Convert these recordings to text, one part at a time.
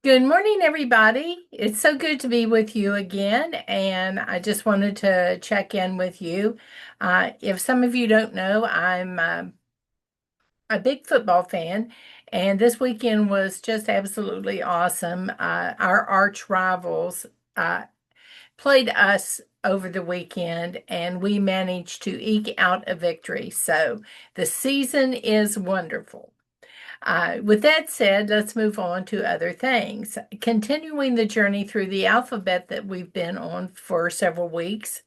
Good morning, everybody. It's so good to be with you again, and I just wanted to check in with you. If some of you don't know, I'm a big football fan, and this weekend was just absolutely awesome. Our arch rivals uh, played us over the weekend, and we managed to eke out a victory. So the season is wonderful. With that said, let's move on to other things. Continuing the journey through the alphabet that we've been on for several weeks,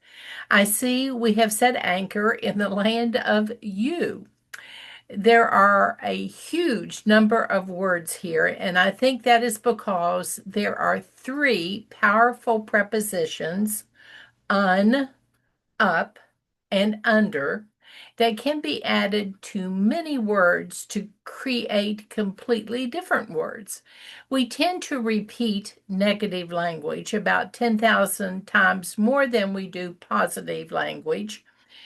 I see we have set anchor in the land of you. There are a huge number of words here, and I think that is because there are three powerful prepositions: un, up, and under that can be added to many words to create completely different words. We tend to repeat negative language about 10,000 times more than we do positive language.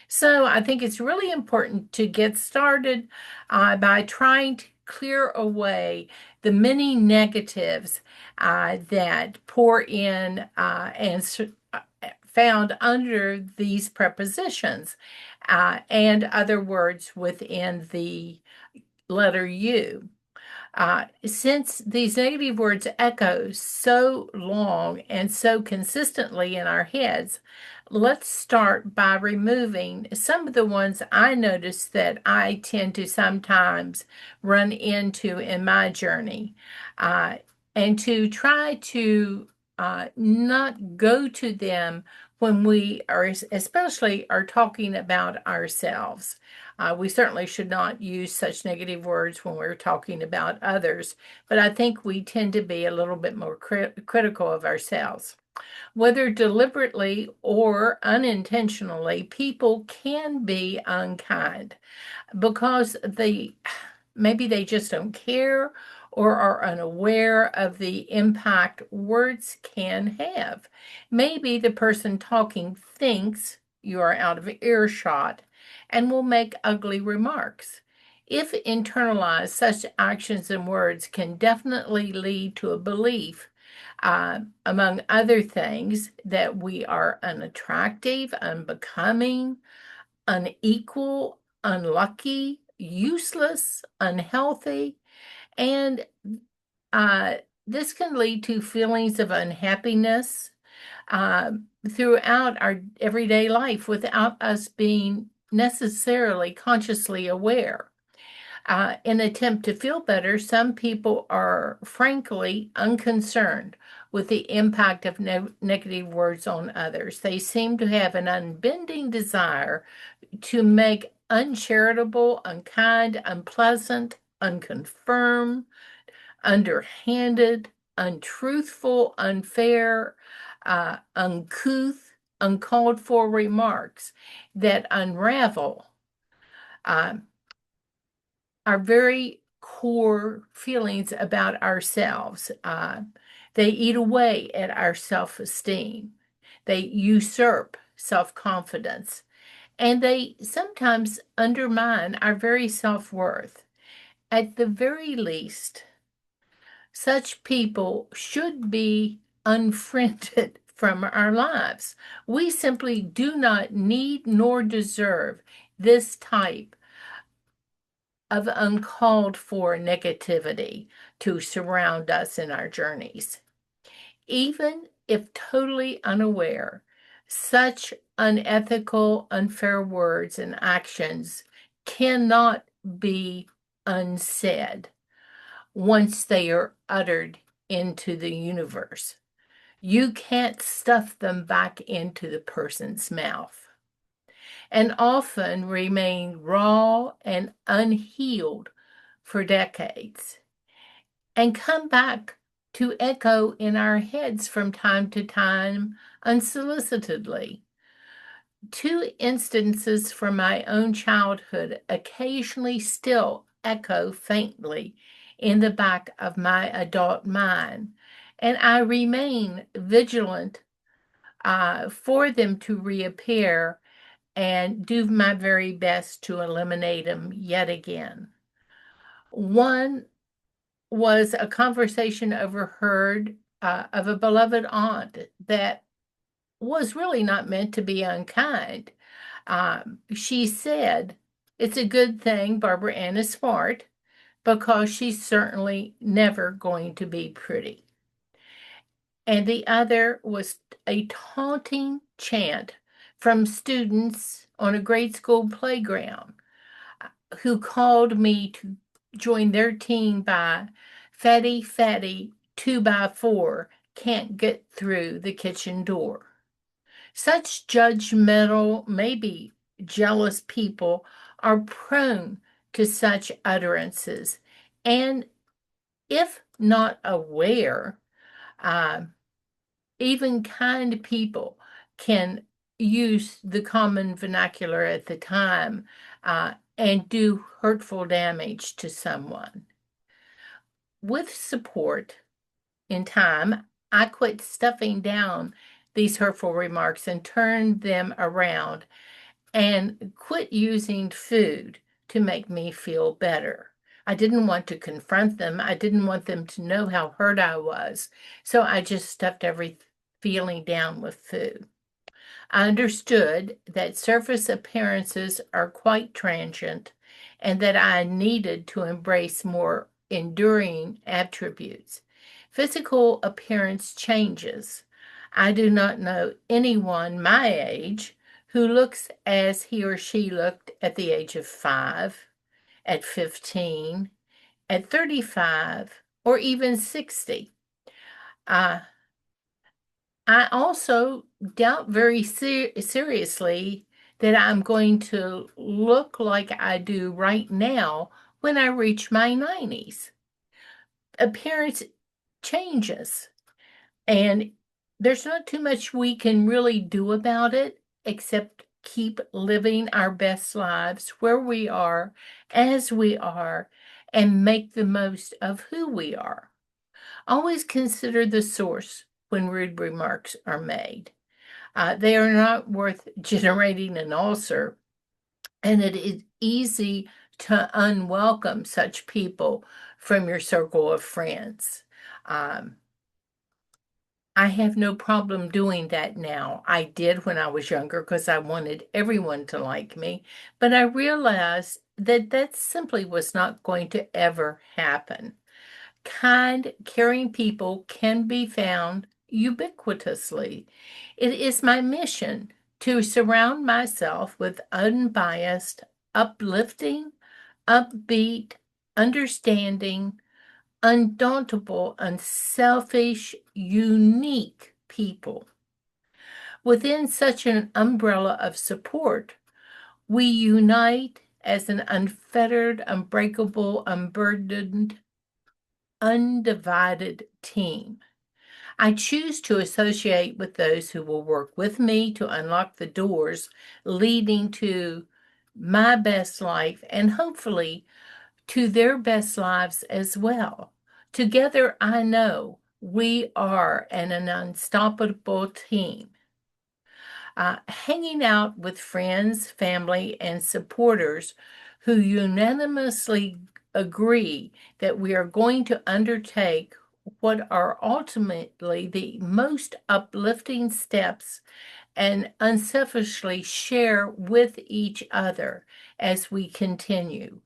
So I think it's really important to get started by trying to clear away the many negatives that pour in found under these prepositions and other words within the letter U. Since these negative words echo so long and so consistently in our heads, let's start by removing some of the ones I notice that I tend to sometimes run into in my journey, uh, and to try to not go to them when we are, especially, are talking about ourselves. We certainly should not use such negative words when we're talking about others, but I think we tend to be a little bit more critical of ourselves. Whether deliberately or unintentionally, people can be unkind because maybe they just don't care or are unaware of the impact words can have. Maybe the person talking thinks you are out of earshot and will make ugly remarks. If internalized, such actions and words can definitely lead to a belief, among other things, that we are unattractive, unbecoming, unequal, unlucky, useless, unhealthy, and uh, this can lead to feelings of unhappiness uh, throughout our everyday life without us being necessarily consciously aware. In an attempt to feel better, some people are frankly unconcerned with the impact of negative words on others. They seem to have an unbending desire to make uncharitable, unkind, unpleasant, unconfirmed, underhanded, untruthful, unfair, uncouth, uncalled for remarks that unravel um, our very core feelings about ourselves. They eat away at our self esteem, they usurp self confidence, and they sometimes undermine our very self worth. At the very least, such people should be unfriended from our lives. We simply do not need nor deserve this type of uncalled for negativity to surround us in our journeys. Even if totally unaware, such unethical, unfair words and actions cannot be unsaid once they are uttered into the universe. You can't stuff them back into the person's mouth and often remain raw and unhealed for decades and come back to echo in our heads from time to time unsolicitedly. Two instances from my own childhood occasionally still echo faintly in the back of my adult mind, and I remain vigilant for them to reappear and do my very best to eliminate them yet again. One was a conversation overheard of a beloved aunt that was really not meant to be unkind. She said, "It's a good thing Barbara Ann is smart because she's certainly never going to be pretty." And the other was a taunting chant from students on a grade school playground who called me to join their team by "Fatty, fatty, 2x4 can't get through the kitchen door." Such judgmental, maybe jealous people are prone to such utterances. And if not aware, uh, even kind people can use the common vernacular at the time and do hurtful damage to someone. With support in time, I quit stuffing down these hurtful remarks and turned them around and quit using food to make me feel better. I didn't want to confront them. I didn't want them to know how hurt I was. So I just stuffed every feeling down with food. I understood that surface appearances are quite transient and that I needed to embrace more enduring attributes. Physical appearance changes. I do not know anyone my age who looks as he or she looked at the age of 5, at 15, at 35, or even 60. Uh, I also doubt very seriously that I'm going to look like I do right now when I reach my 90s. Appearance changes, and there's not too much we can really do about it except keep living our best lives where we are, as we are, and make the most of who we are. Always consider the source when rude remarks are made. They are not worth generating an ulcer, and it is easy to unwelcome such people from your circle of friends. Um, I have no problem doing that now. I did when I was younger because I wanted everyone to like me, but I realized that that simply was not going to ever happen. Kind, caring people can be found ubiquitously. It is my mission to surround myself with unbiased, uplifting, upbeat, understanding, undauntable, unselfish, unique people. Within such an umbrella of support, we unite as an unfettered, unbreakable, unburdened, undivided team. I choose to associate with those who will work with me to unlock the doors leading to my best life and hopefully to their best lives as well. Together, I know we are an unstoppable team. Hanging out with friends, family, and supporters who unanimously agree that we are going to undertake what are ultimately the most uplifting steps and unselfishly share with each other as we continue.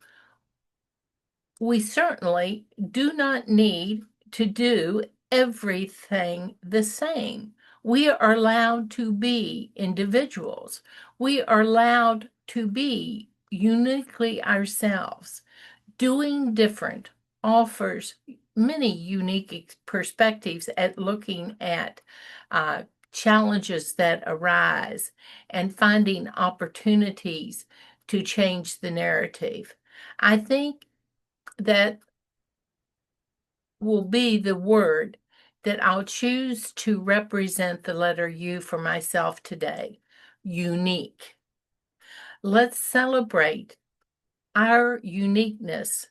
We certainly do not need to do everything the same. We are allowed to be individuals. We are allowed to be uniquely ourselves. Doing different offers many unique perspectives at looking at uh, challenges that arise and finding opportunities to change the narrative. I think that will be the word that I'll choose to represent the letter U for myself today. Unique. Let's celebrate our uniqueness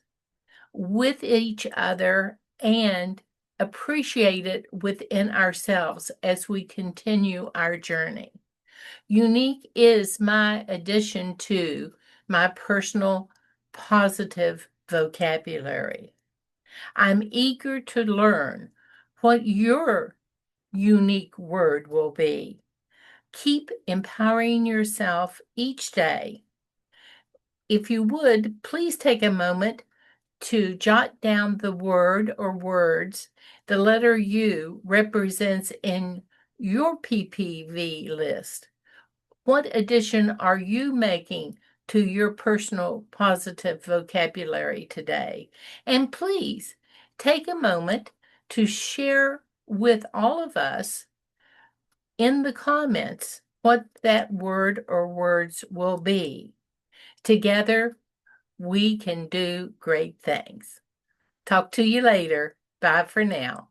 with each other and appreciate it within ourselves as we continue our journey. Unique is my addition to my personal positive vocabulary. I'm eager to learn what your unique word will be. Keep empowering yourself each day. If you would, please take a moment to jot down the word or words the letter U represents in your PPV list. What addition are you making to your personal positive vocabulary today? And please take a moment to share with all of us in the comments what that word or words will be. Together, we can do great things. Talk to you later. Bye for now.